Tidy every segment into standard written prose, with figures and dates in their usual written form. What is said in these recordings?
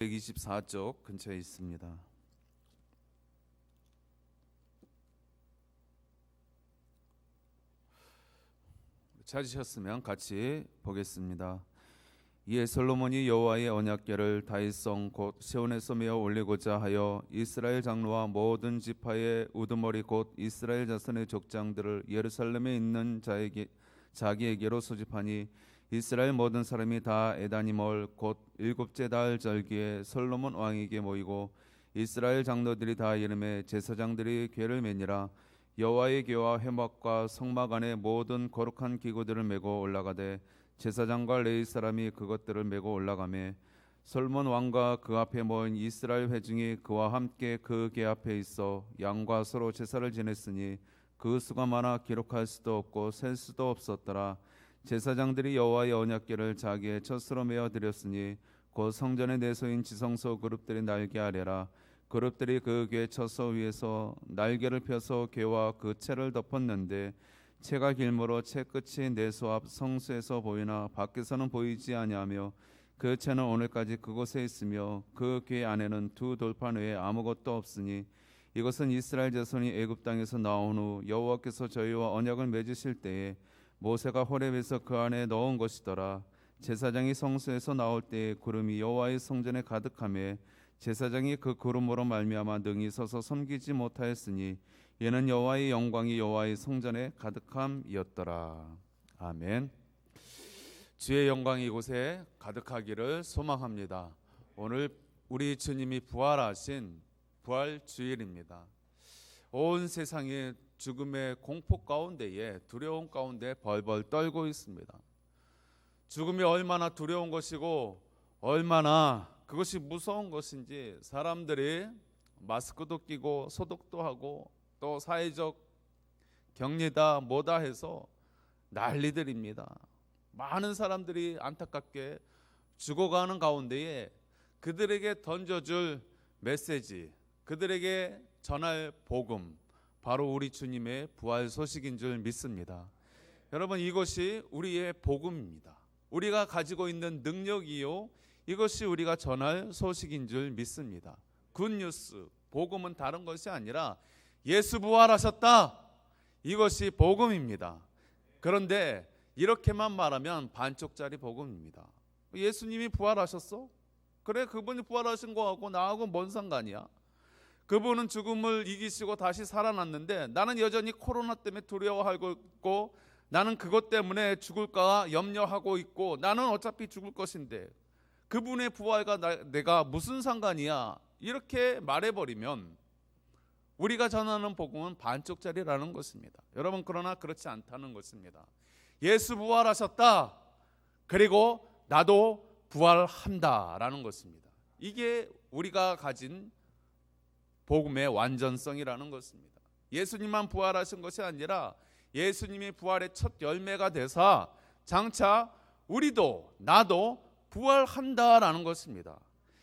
124쪽 근처에 있습니다. 찾으셨으면 같이 보겠습니다. 이에 솔로몬이 여호와의 언약궤를 다윗성 곧 시온에서 메어 올리고자 하여 이스라엘 장로와 모든 지파의 우두머리 곧 이스라엘 자손의 족장들을 예루살렘에 있는 자기에게로 소집하니 이스라엘 모든 사람이 다 에다니멀 곧 일곱째 달 절기에 솔로몬 왕에게 모이고 이스라엘 장로들이 다 이름에 제사장들이 궤를 매니라. 여호와의 궤와 회막과 성막 안에 모든 거룩한 기구들을 메고 올라가되 제사장과 레위 사람이 그것들을 메고 올라가매 솔몬 왕과 그 앞에 모인 이스라엘 회중이 그와 함께 그 궤 앞에 있어 양과 서로 제사를 지냈으니 그 수가 많아 기록할 수도 없고 셀 수도 없었더라. 제사장들이 여호와의 언약궤를 자기의 젖으로 메어 드렸으니 곧 성전의 내소인 지성소 그룹들이 날개 아래라. 그룹들이 그 궤 젖소 위에서 날개를 펴서 궤와 그 채를 덮었는데 채가 길므로 채 끝이 내소 앞 성수에서 보이나 밖에서는 보이지 아니하며 그 채는 오늘까지 그곳에 있으며 그 궤 안에는 두 돌판 외에 아무것도 없으니 이것은 이스라엘 자손이 애굽 땅에서 나온 후 여호와께서 저희와 언약을 맺으실 때에 모세가 호렙에서 그 안에 넣은 것이더라. 제사장이 성소에서 나올 때에 구름이 여호와의 성전에 가득하며 제사장이 그 구름으로 말미암아 능히 서서 섬기지 못하였으니 이는 여호와의 영광이 여호와의 성전에 가득함이었더라. 아멘. 주의 영광이 이곳에 가득하기를 소망합니다. 오늘 우리 주님이 부활하신 부활주일입니다. 온 세상이 죽음의 공포 가운데에 두려움 가운데 벌벌 떨고 있습니다. 죽음이 얼마나 두려운 것이고 얼마나 그것이 무서운 것인지 사람들이 마스크도 끼고 소독도 하고 또 사회적 격리다 뭐다 해서 난리들입니다. 많은 사람들이 안타깝게 죽어가는 가운데에 그들에게 던져줄 메시지, 그들에게 전할 복음, 바로 우리 주님의 부활 소식인 줄 믿습니다. 여러분, 이것이 우리의 복음입니다. 우리가 가지고 있는 능력이요, 이것이 우리가 전할 소식인 줄 믿습니다. 굿뉴스, 복음은 다른 것이 아니라 예수 부활하셨다, 이것이 복음입니다. 그런데 이렇게만 말하면 반쪽짜리 복음입니다. 예수님이 부활하셨어? 그래, 그분이 부활하신 거하고 나하고 뭔 상관이야? 그분은 죽음을 이기시고 다시 살아났는데 나는 여전히 코로나 때문에 두려워하고 있고 나는 그것 때문에 죽을까 염려하고 있고 나는 어차피 죽을 것인데 그분의 부활과 내가 무슨 상관이야? 이렇게 말해버리면 우리가 전하는 복음은 반쪽짜리라는 것입니다. 여러분, 그러나 그렇지 않다는 것입니다. 예수 부활하셨다, 그리고 나도 부활한다라는 것입니다. 이게 우리가 가진 복음의 완전성이라는 것입니다. 예수님만 부활하신 것이 아니라 예수님이 부활의 첫 열매가 되사 장차 우리도 나도 부활한다라는 것입니다.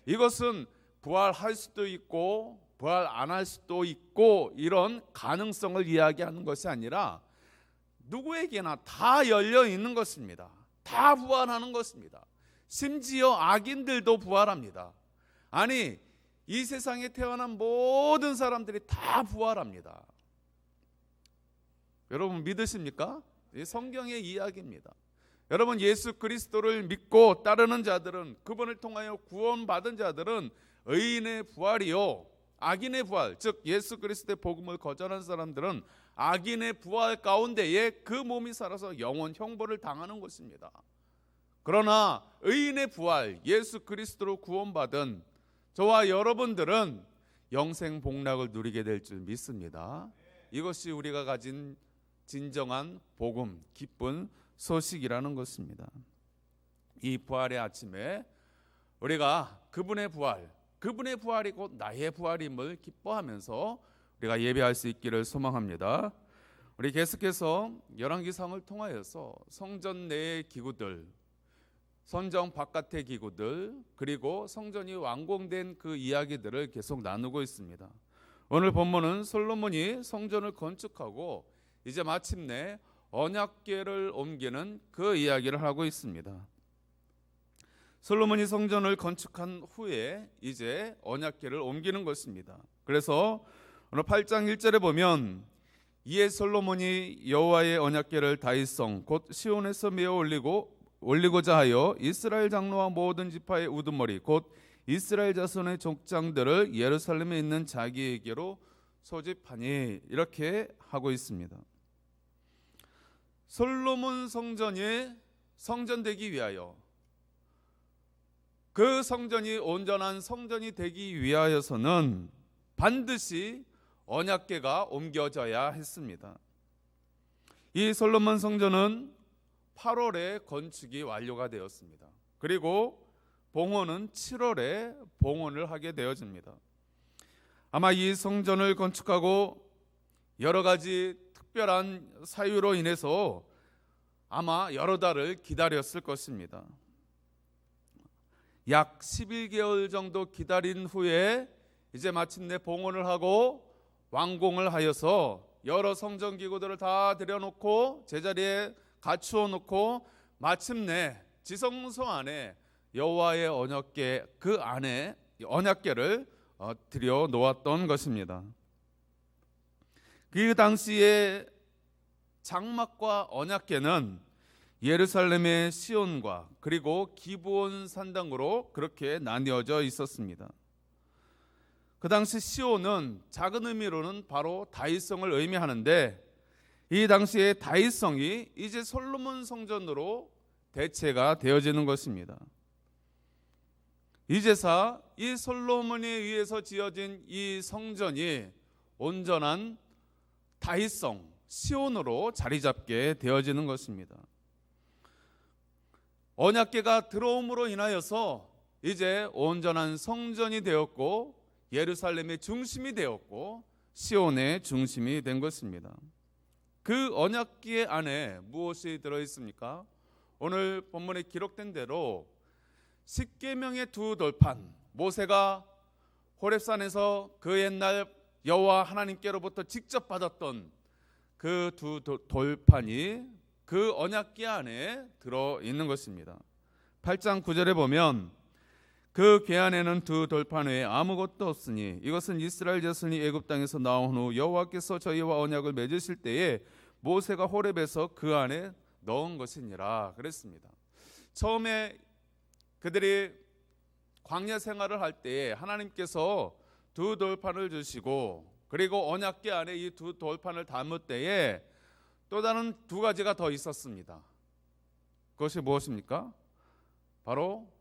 이것은 부활할 수도 있고 부활 안 할 수도 있고 이런 가능성을 이야기하는 것이 아니라 누구에게나 다 열려 있는 것입니다. 다 부활하는 것입니다. 심지어 악인들도 부활합니다. 아니, 이 세상에 태어난 모든 사람들이 다 부활합니다. 여러분 믿으십니까? 이 성경의 이야기입니다. 여러분, 예수 그리스도를 믿고 따르는 자들은, 그분을 통하여 구원받은 자들은 의인의 부활이요 악인의 부활, 즉 예수 그리스도의 복음을 거절한 사람들은 악인의 부활 가운데에 그 몸이 살아서 영원 형벌을 당하는 것입니다. 그러나 의인의 부활, 예수 그리스도로 구원받은 저와 여러분들은 영생 복락을 누리게 될 줄 믿습니다. 이것이 우리가 가진 진정한 복음, 기쁜 소식이라는 것입니다. 이 부활의 아침에 우리가 그분의 부활이 곧 나의 부활임을 기뻐하면서 우리가 예배할 수 있기를 소망합니다. 우리 계속해서 열왕기상을 통하여서 성전 내의 기구들, 성전 바깥의 기구들, 그리고 성전이 완공된 그 이야기들을 계속 나누고 있습니다. 오늘 본문은 솔로몬이 성전을 건축하고 이제 마침내 언약궤를 옮기는 그 이야기를 하고 있습니다. 솔로몬이 성전을 건축한 후에 이제 언약궤를 옮기는 것입니다. 그래서 오늘 8장 1절에 보면 이에 솔로몬이 여호와의 언약궤를 다윗성 곧 시온에서 메어 올리고자 하여 이스라엘 장로와 모든 지파의 우두머리 곧 이스라엘 자손의 족장들을 예루살렘에 있는 자기에게로 소집하니, 이렇게 하고 있습니다. 솔로몬 성전이 성전되기 위하여, 그 성전이 온전한 성전이 되기 위하여서는 반드시 언약궤가 옮겨져야 했습니다. 이 솔로몬 성전은 8월에 건축이 완료가 되었습니다. 그리고 봉헌은 7월에 봉헌을 하게 되어집니다. 아마 이 성전을 건축하고 여러 가지 특별한 사유로 인해서 아마 여러 달을 기다렸을 것입니다. 약 11개월 정도 기다린 후에 이제 마침내 봉헌을 하고 완공을 하여서 여러 성전 기구들을 다 들여놓고 제자리에 갖추어 놓고 마침내 지성소 안에 여호와의 언약궤, 그 안에 언약궤를 들여 놓았던 것입니다. 그 당시에 장막과 언약궤는 예루살렘의 시온과 그리고 기브온 산당으로 그렇게 나뉘어져 있었습니다. 그 당시 시온은 작은 의미로는 바로 다윗성을 의미하는데, 이 당시에 다윗성이 이제 솔로몬 성전으로 대체가 되어지는 것입니다. 이제사 이 솔로몬에 의해서 지어진 이 성전이 온전한 다윗성 시온으로 자리 잡게 되어지는 것입니다. 언약궤가 들어옴으로 인하여서 이제 온전한 성전이 되었고 예루살렘의 중심이 되었고 시온의 중심이 된 것입니다. 그 언약궤 안에 무엇이 들어있습니까? 오늘 본문에 기록된 대로 십계명의 두 돌판, 모세가 호렙산에서 그 옛날 여호와 하나님께로부터 직접 받았던 그 두 돌판이 그 언약궤 안에 들어있는 것입니다. 8장 9절에 보면 그 궤 안에는 두 돌판 외에 아무것도 없으니 이것은 이스라엘 자손이 애굽 땅에서 나온 후 여호와께서 저희와 언약을 맺으실 때에 모세가 호렙에서 그 안에 넣은 것이니라 그랬습니다. 처음에 그들이 광야 생활을 할 때에 하나님께서 두 돌판을 주시고 그리고 언약궤 안에 이 두 돌판을 담을 때에 또 다른 두 가지가 더 있었습니다. 그것이 무엇입니까? 바로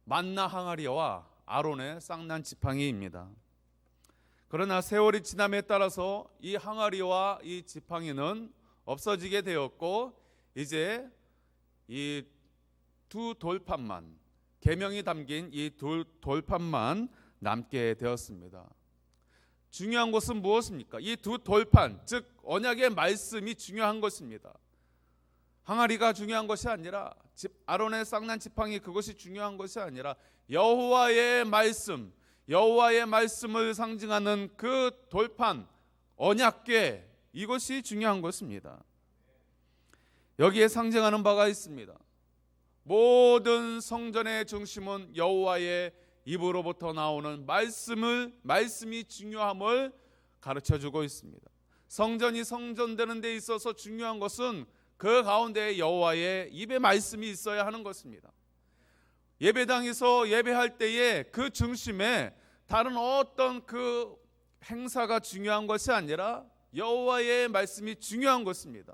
만나 항아리와 아론의 쌍난 지팡이입니다. 그러나 세월이 지남에 따라서 이 항아리와 이 지팡이는 없어지게 되었고 이제 이 두 돌판만, 계명이 담긴 이 두 돌판만 남게 되었습니다. 중요한 것은 무엇입니까? 이 두 돌판, 즉 언약의 말씀이 중요한 것입니다. 항아리가 중요한 것이 아니라 아론의 쌍난 지팡이, 그것이 중요한 것이 아니라 여호와의 말씀, 여호와의 말씀을 상징하는 그 돌판, 언약궤, 이것이 중요한 것입니다. 여기에 상징하는 바가 있습니다. 모든 성전의 중심은 여호와의 입으로부터 나오는 말씀이 중요함을 가르쳐주고 있습니다. 성전이 성전되는 데 있어서 중요한 것은 그 가운데 여호와의 입의 말씀이 있어야 하는 것입니다. 예배당에서 예배할 때에 그 중심에 다른 어떤 그 행사가 중요한 것이 아니라 여호와의 말씀이 중요한 것입니다.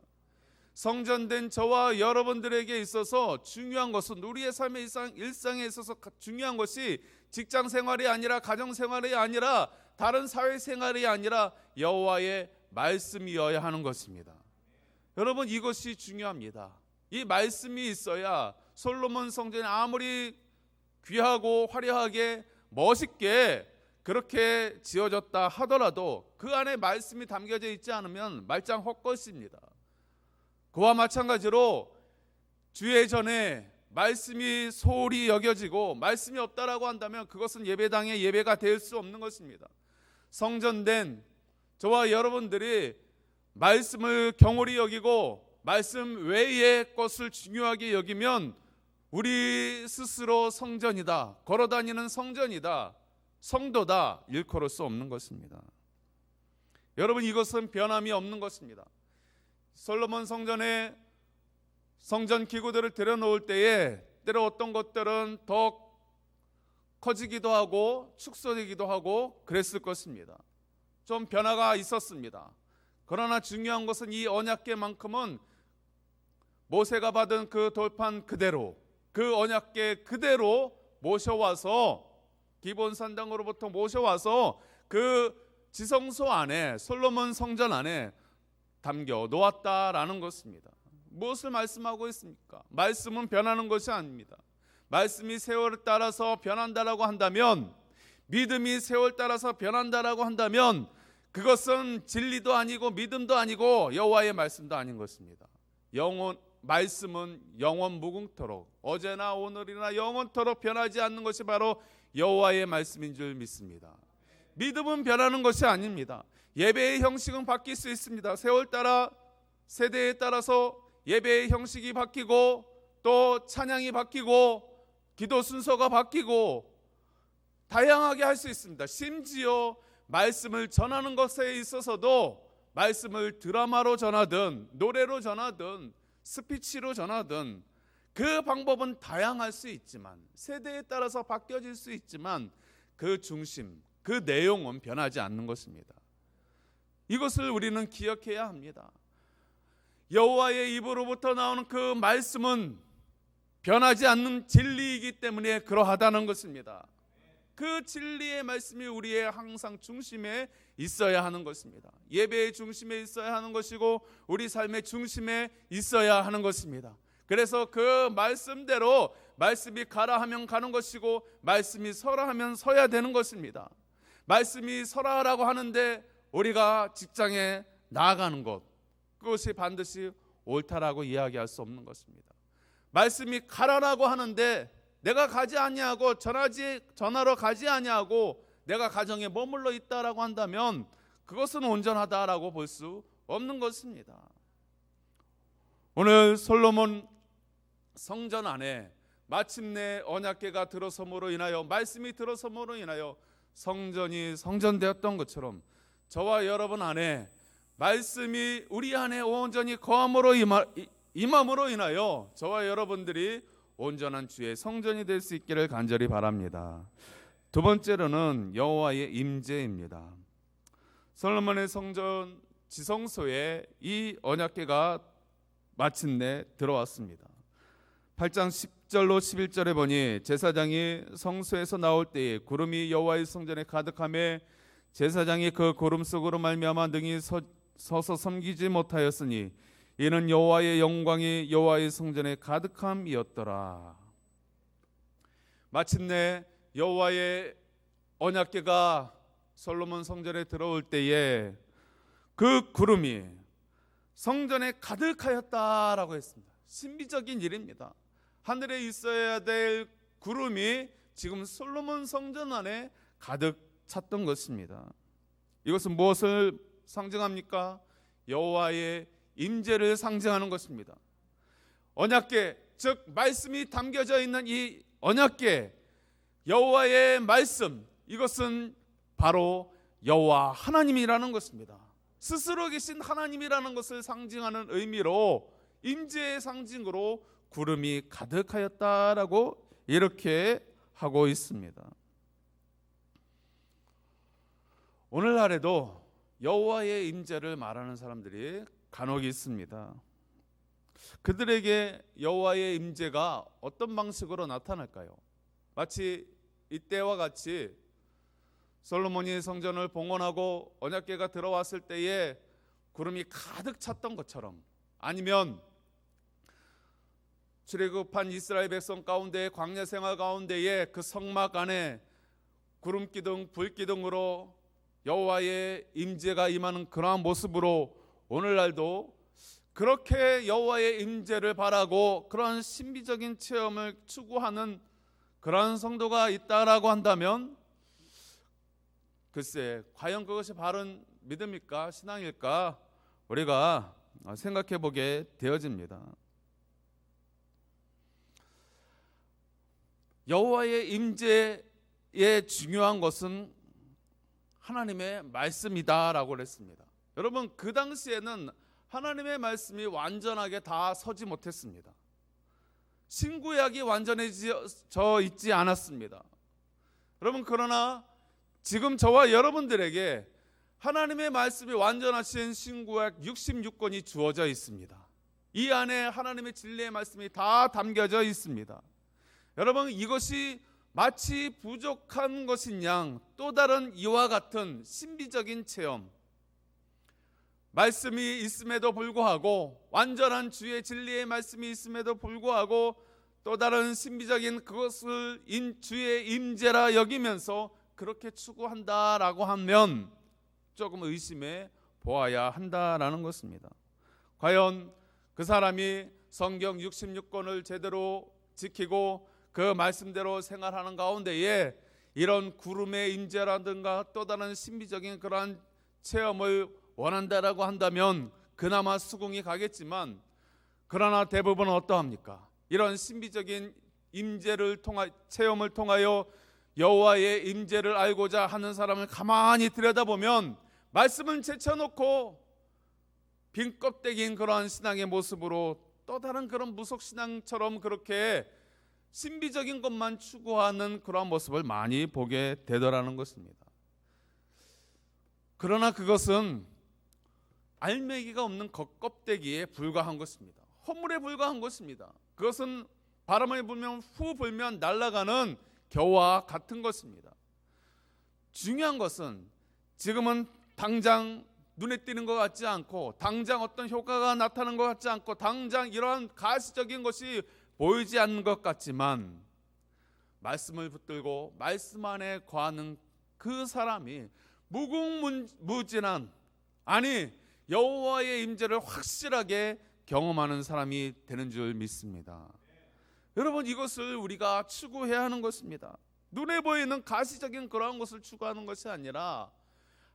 성전된 저와 여러분들에게 있어서 중요한 것은, 우리의 삶의 일상에 있어서 중요한 것이 직장 생활이 아니라 가정 생활이 아니라 다른 사회 생활이 아니라 여호와의 말씀이어야 하는 것입니다. 여러분, 이것이 중요합니다. 이 말씀이 있어야 솔로몬 성전이 아무리 귀하고 화려하게 멋있게 그렇게 지어졌다 하더라도 그 안에 말씀이 담겨져 있지 않으면 말짱 헛것입니다. 그와 마찬가지로 주의 전에 말씀이 소홀히 여겨지고 말씀이 없다라고 한다면 그것은 예배당의 예배가 될 수 없는 것입니다. 성전된 저와 여러분들이 말씀을 경홀히 여기고 말씀 외의 것을 중요하게 여기면 우리 스스로 성전이다, 걸어다니는 성전이다, 성도다 일컬을 수 없는 것입니다. 여러분, 이것은 변함이 없는 것입니다. 솔로몬 성전에 성전 기구들을 들여놓을 때에 때로 어떤 것들은 더 커지기도 하고 축소되기도 하고 그랬을 것입니다. 좀 변화가 있었습니다. 그러나 중요한 것은 이 언약궤만큼은 모세가 받은 그 돌판 그대로, 그 언약궤 그대로 모셔와서, 기본 산당으로부터 모셔와서 그 지성소 안에, 솔로몬 성전 안에 담겨 놓았다라는 것입니다. 무엇을 말씀하고 있습니까? 말씀은 변하는 것이 아닙니다. 말씀이 세월을 따라서 변한다라고 한다면, 믿음이 세월 따라서 변한다라고 한다면 그것은 진리도 아니고 믿음도 아니고 여호와의 말씀도 아닌 것입니다. 말씀은 영원 무궁토록, 어제나 오늘이나 영원토록 변하지 않는 것이 바로 여호와의 말씀인 줄 믿습니다. 믿음은 변하는 것이 아닙니다. 예배의 형식은 바뀔 수 있습니다. 세월 따라, 세대에 따라서 예배의 형식이 바뀌고 또 찬양이 바뀌고 기도 순서가 바뀌고 다양하게 할 수 있습니다. 심지어 말씀을 전하는 것에 있어서도 말씀을 드라마로 전하든 노래로 전하든 스피치로 전하든 그 방법은 다양할 수 있지만, 세대에 따라서 바뀌어질 수 있지만 그 중심, 그 내용은 변하지 않는 것입니다. 이것을 우리는 기억해야 합니다. 여호와의 입으로부터 나오는 그 말씀은 변하지 않는 진리이기 때문에 그러하다는 것입니다. 그 진리의 말씀이 우리의 항상 중심에 있어야 하는 것입니다. 예배의 중심에 있어야 하는 것이고 우리 삶의 중심에 있어야 하는 것입니다. 그래서 그 말씀대로, 말씀이 가라 하면 가는 것이고 말씀이 서라 하면 서야 되는 것입니다. 말씀이 서라 하라고 하는데 우리가 직장에 나아가는 것, 그것이 반드시 옳다라고 이야기할 수 없는 것입니다. 말씀이 가라라고 하는데 내가 가지 아니하고 전하러 가지 아니하고 내가 가정에 머물러 있다라고 한다면 그것은 온전하다라고 볼 수 없는 것입니다. 오늘 솔로몬 성전 안에 마침내 언약궤가 들어섬으로 인하여, 말씀이 들어섬으로 인하여 성전이 성전되었던 것처럼 저와 여러분 안에 말씀이 우리 안에 온전히 거함으로 임함으로 인하여 저와 여러분들이 온전한 주의 성전이 될 수 있기를 간절히 바랍니다. 두 번째로는 여호와의 임재입니다. 솔로몬의 성전 지성소에 이 언약궤가 마침내 들어왔습니다. 8장 10절로 11절에 보니 제사장이 성소에서 나올 때에 구름이 여호와의 성전에 가득하며 제사장이 그 구름 속으로 말미암아 능히 서서 섬기지 못하였으니 이는 여호와의 영광이 여호와의 성전에 가득함이었더라. 마침내 여호와의 언약궤가 솔로몬 성전에 들어올 때에 그 구름이 성전에 가득하였다라고 했습니다. 신비적인 일입니다. 하늘에 있어야 될 구름이 지금 솔로몬 성전 안에 가득 찼던 것입니다. 이것은 무엇을 상징합니까? 여호와의 임재를 상징하는 것입니다. 언약궤, 즉 말씀이 담겨져 있는 이 언약궤, 여호와의 말씀, 이것은 바로 여호와 하나님이라는 것입니다. 스스로 계신 하나님이라는 것을 상징하는 의미로, 임재의 상징으로 구름이 가득하였다라고 이렇게 하고 있습니다. 오늘날에도 여호와의 임재를 말하는 사람들이 간혹 있습니다. 그들에게 여호와의 임재가 어떤 방식으로 나타날까요? 마치 이때와 같이 솔로몬이 성전을 봉헌하고 언약궤가 들어왔을 때에 구름이 가득 찼던 것처럼, 아니면 출애굽한 이스라엘 백성 가운데 광야 생활 가운데에 그 성막 안에 구름 기둥, 불 기둥으로 여호와의 임재가 임하는 그러한 모습으로 오늘날도 그렇게 여호와의 임재를 바라고 그러한 신비적인 체험을 추구하는 그러한 성도가 있다라고 한다면, 글쎄 과연 그것이 바른 믿음일까, 신앙일까, 우리가 생각해 보게 되어집니다. 여호와의 임재의 중요한 것은 하나님의 말씀이다라고 했습니다. 여러분, 그 당시에는 하나님의 말씀이 완전하게 다 서지 못했습니다. 신구약이 완전해져 있지 않았습니다. 여러분, 그러나 지금 저와 여러분들에게 하나님의 말씀이 완전하신 신구약 66권이 주어져 있습니다. 이 안에 하나님의 진리의 말씀이 다 담겨져 있습니다. 여러분, 이것이 마치 부족한 것인 양 또 다른 이와 같은 신비적인 체험, 말씀이 있음에도 불구하고, 완전한 주의 진리의 말씀이 있음에도 불구하고 또 다른 신비적인 그것을 주의 임재라 여기면서 그렇게 추구한다라고 하면 조금 의심해 보아야 한다라는 것입니다. 과연 그 사람이 성경 66권을 제대로 지키고 그 말씀대로 생활하는 가운데에 이런 구름의 임재라든가 또 다른 신비적인 그러한 체험을 원한다라고 한다면 그나마 수긍이 가겠지만, 그러나 대부분은 어떠합니까? 이런 신비적인 체험을 통하여 여호와의 임재를 알고자 하는 사람을 가만히 들여다보면 말씀을 제쳐놓고 빈 껍데기인 그러한 신앙의 모습으로 또 다른 그런 무속신앙처럼 그렇게 신비적인 것만 추구하는 그러한 모습을 많이 보게 되더라는 것입니다. 그러나 그것은 알맹이가 없는 겉껍데기에 불과한 것입니다. 허물에 불과한 것입니다. 그것은 바람을 불면 후 불면 날아가는 겨와 같은 것입니다. 중요한 것은 지금은 당장 눈에 띄는 것 같지 않고, 당장 어떤 효과가 나타나는 것 같지 않고, 당장 이러한 가시적인 것이 보이지 않는 것 같지만, 말씀을 붙들고 말씀 안에 거하는 그 사람이 무궁무진한, 아니 여호와의 임재를 확실하게 경험하는 사람이 되는 줄 믿습니다. 여러분, 이것을 우리가 추구해야 하는 것입니다. 눈에 보이는 가시적인 그러한 것을 추구하는 것이 아니라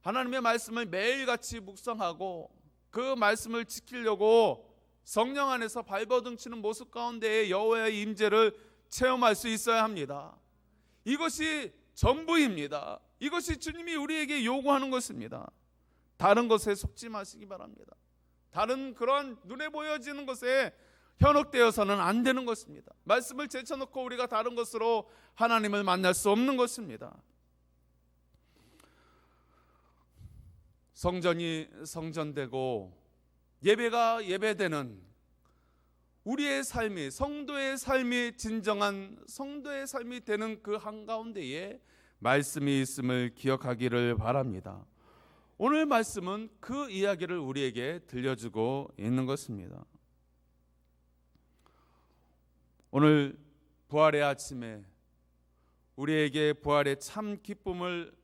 하나님의 말씀을 매일같이 묵상하고 그 말씀을 지키려고 성령 안에서 발버둥치는 모습 가운데에 여호와의 임재를 체험할 수 있어야 합니다. 이것이 전부입니다. 이것이 주님이 우리에게 요구하는 것입니다. 다른 것에 속지 마시기 바랍니다. 다른 그런 눈에 보여지는 것에 현혹되어서는 안 되는 것입니다. 말씀을 제쳐놓고 우리가 다른 것으로 하나님을 만날 수 없는 것입니다. 성전이 성전되고 예배가 예배되는 우리의 삶이, 성도의 삶이 진정한 성도의 삶이 되는 그 한가운데에 말씀이 있음을 기억하기를 바랍니다. 오늘 말씀은 그 이야기를 우리에게 들려주고 있는 것입니다. 오늘 부활의 아침에 우리에게 부활의 참 기쁨을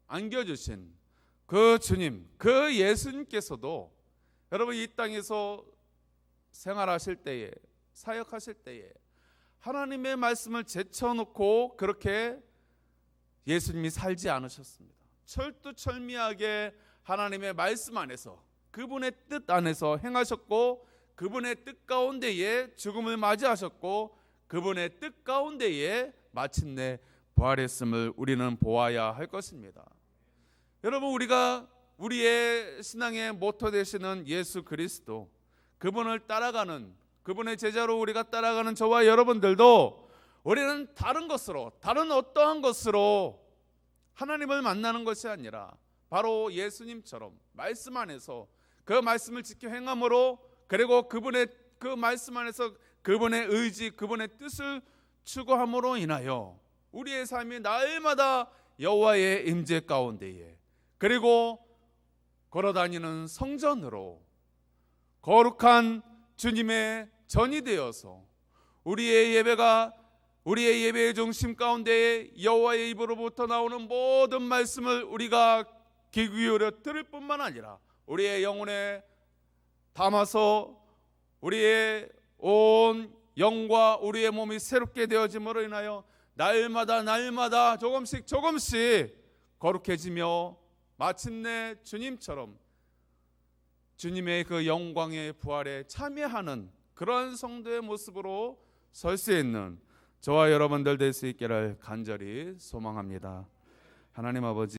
안겨주신 그 주님, 그 예수님께서도 여러분 이 땅에서 생활하실 때에, 사역하실 때에 하나님의 말씀을 제쳐놓고 그렇게 예수님이 살지 않으셨습니다. 철두철미하게 하나님의 말씀 안에서, 그분의 뜻 안에서 행하셨고, 그분의 뜻 가운데에 죽음을 맞이하셨고, 그분의 뜻 가운데에 마침내 부활했음을 우리는 보아야 할 것입니다. 여러분, 우리의 신앙의 모토 되시는 예수 그리스도, 그분을 따라가는, 그분의 제자로 우리가 따라가는 저와 여러분들도 우리는 다른 것으로, 다른 어떠한 것으로 하나님을 만나는 것이 아니라 바로 예수님처럼 말씀 안에서 그 말씀을 지켜 행함으로, 그리고 그분의 그 말씀 안에서 그분의 의지, 그분의 뜻을 추구함으로 인하여 우리의 삶이 날마다 여호와의 임재 가운데에, 그리고 걸어다니는 성전으로 거룩한 주님의 전이 되어서 우리의 예배의 중심 가운데에 여호와의 입으로부터 나오는 모든 말씀을 우리가 귀 기울여 들을 뿐만 아니라 우리의 영혼에 담아서 우리의 온 영과 우리의 몸이 새롭게 되어짐으로 인하여 날마다 조금씩 거룩해지며 마침내 주님처럼 주님의 그 영광의 부활에 참여하는 그런 성도의 모습으로 설 수 있는 저와 여러분들 될 수 있기를 간절히 소망합니다. 하나님 아버지,